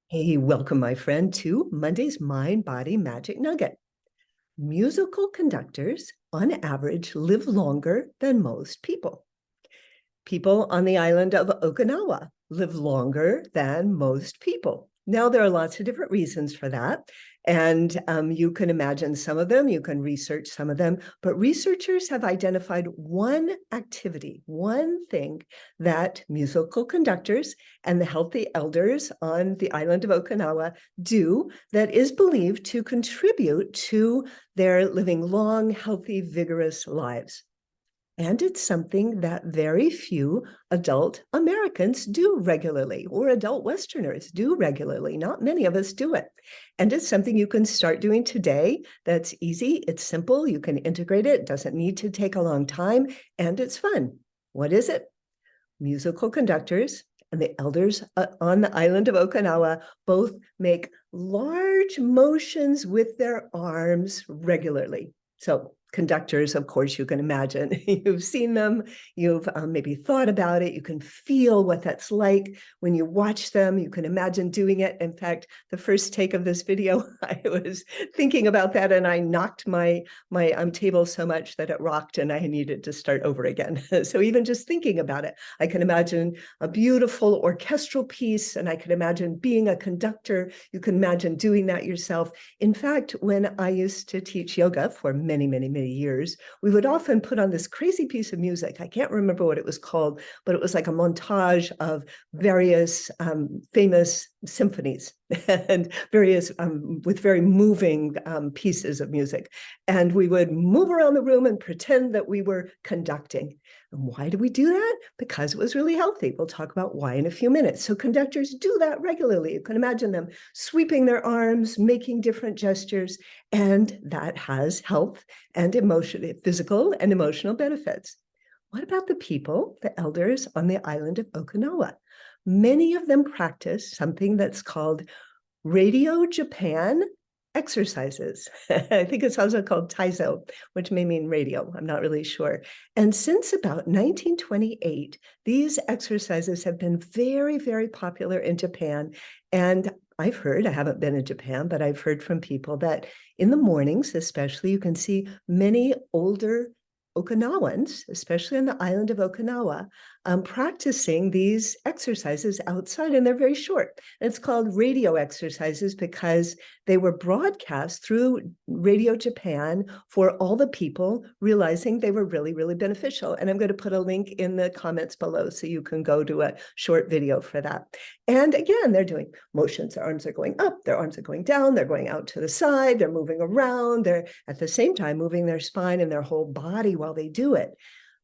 Hey, welcome, my friend, to Monday's Mind Body Magic Nugget. Musical conductors, on average, live longer than most people. People on the island of Okinawa live longer than most people. Now, there are lots of different reasons for that. And you can imagine some of them, you can research some of them, but researchers have identified one activity, one thing that musical conductors and the healthy elders on the island of Okinawa do that is believed to contribute to their living long, healthy, vigorous lives. And it's something that very few adult Americans do regularly, or adult Westerners do regularly. Not many of us do it. And it's something you can start doing today. That's easy. It's simple. You can integrate it. It doesn't need to take a long time. And it's fun. What is it? Musical conductors and the elders on the island of Okinawa both make large motions with their arms regularly. So conductors, of course, you can imagine. You've seen them, you've maybe thought about it, you can feel what that's like when you watch them, you can imagine doing it. In fact, the first take of this video, I was thinking about that and I knocked my table so much that it rocked and I needed to start over again. So even just thinking about it, I can imagine a beautiful orchestral piece and I can imagine being a conductor. You can imagine doing that yourself. In fact, when I used to teach yoga for many years, we would often put on this crazy piece of music. I can't remember what it was called, but it was like a montage of various famous symphonies and various with very moving pieces of music. And we would move around the room and pretend that we were conducting. And why do we do that? Because it was really healthy. We'll talk about why in a few minutes. So conductors do that regularly. You can imagine them sweeping their arms, making different gestures, and that has health and emotional, physical and emotional benefits. What about the people, the elders on the island of Okinawa? Many of them practice something that's called Radio Japan exercises. I think it's also called Taizo, which may mean radio. I'm not really sure. And since about 1928, these exercises have been very popular in Japan. And I've heard, I haven't been in Japan, but I've heard from people that in the mornings, especially, you can see many older Okinawans, especially on the island of Okinawa, practicing these exercises outside, and they're very short. And it's called radio exercises because they were broadcast through Radio Japan for all the people, realizing they were really beneficial. And I'm going to put a link in the comments below so you can go to a short video for that. And again, they're doing motions. Their arms are going up, their arms are going down, they're going out to the side, they're moving around, they're at the same time moving their spine and their whole body while they do it.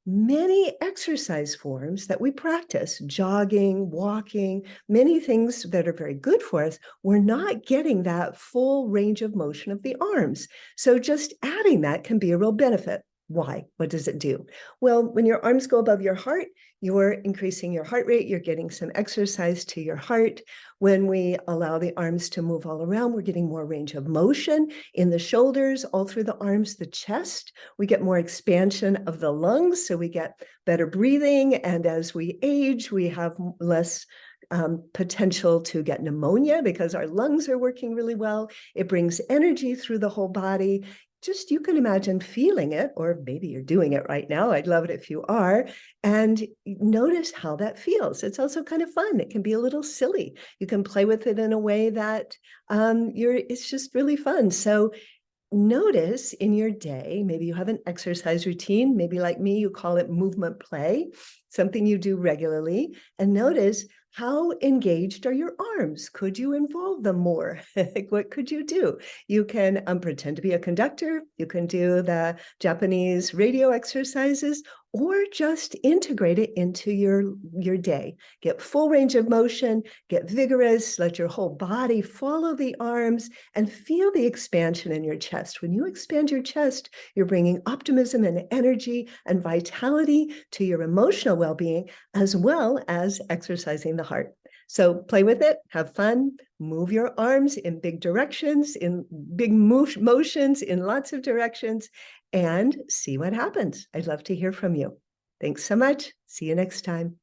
Many exercise forms that we practice, jogging, walking, many things that are very good for us, we're not getting that full range of motion of the arms. So just adding that can be a real benefit. Why? What does it do? Well, when your arms go above your heart, you're increasing your heart rate, you're getting some exercise to your heart. When we allow the arms to move all around, we're getting more range of motion in the shoulders, all through the arms, the chest. We get more expansion of the lungs, so we get better breathing. And as we age, we have less potential to get pneumonia because our lungs are working really well. It brings energy through the whole body. Just you can imagine feeling it, or maybe you're doing it right now. I'd love it if you are. And notice how that feels. It's also kind of fun. It can be a little silly. You can play with it in a way that it's just really fun. So notice in your day, maybe you have an exercise routine, maybe like me, you call it movement play, something you do regularly, and notice how engaged are your arms? Could you involve them more? Like, what could you do? You can pretend to be a conductor. You can do the Japanese radio exercises, or just integrate it into your day. Get full range of motion, get vigorous, let your whole body follow the arms, and feel the expansion in your chest. When you expand your chest, you're bringing optimism and energy and vitality to your emotional well-being, as well as exercising the heart. So play with it, have fun, move your arms in big directions, in big motions, in lots of directions, and see what happens. I'd love to hear from you. Thanks so much. See you next time.